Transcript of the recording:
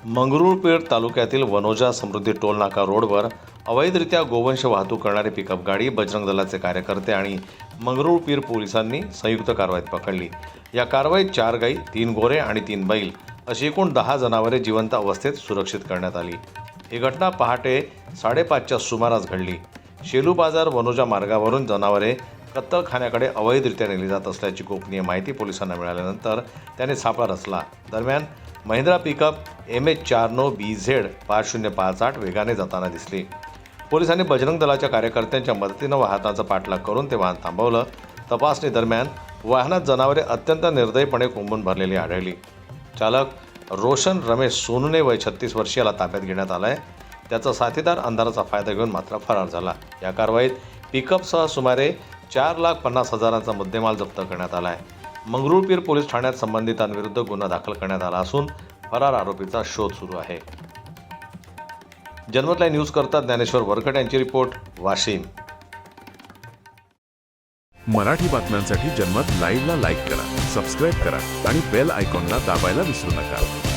मंगरुळपीर तालुक्यातील वनोजा समृद्धी टोल नाका रोडवर अवैधरित्या गोवंश वाहतूक करणारी पिकअप गाडी बजरंग दलाचे कार्यकर्ते आणि मंगरुळपीर पोलिसांनी संयुक्त कारवाईत पकडली। या कारवाईत 4 गाई, 3 गोरे आणि 3 बैल अशी एकूण 10 जनावरे जिवंत अवस्थेत सुरक्षित करण्यात आली। ही घटना पहाटे 5:30च्या सुमारास घडली। शेलू बाजार वनोजा मार्गावरून जनावरे कत्तलखान्याकडे अवैधरित्या नेली जात असल्याची गोपनीय माहिती पोलिसांना मिळाल्यानंतर त्याने सापळा रचला। दरम्यान महिंद्रा पिकअप MH49BZ 5058 वेगाने जाताना दिसली। पोलिसांनी बजरंग दलाच्या कार्यकर्त्यांच्या मदतीने वाहनाचा पाठलाग करून ते वाहन थांबवलं। तपासणी दरम्यान वाहनात जनावरे अत्यंत निर्दयीपणे कोंबून भरलेली आढळली। चालक रोशन रमेश सोनुने वय 36 वर्षीयाला ताब्यात घेण्यात आला आहे। त्याचा साथीदार अंधाराचा फायदा घेऊन मात्र फरार झाला। या कारवाईत पिकअपसह सुमारे 4,50,000चा मुद्देमाल जप्त करण्यात आला आहे। मंगरुळपीर पोलीस ठाण्यात संबंधितांविरुद्ध गुन्हा दाखल करण्यात आला असून फरार आरोपीचा शोध सुरू आहे। जनमत लाईव्ह न्यूज करता ज्ञानेश्वर वरकट यांची रिपोर्ट, वाशिम। मराठी बातम्यांसाठी जनमत लाईव्हला लाईक करा, सबस्क्राईब करा आणि बेल आयकॉनला दाबायला विसरू नका।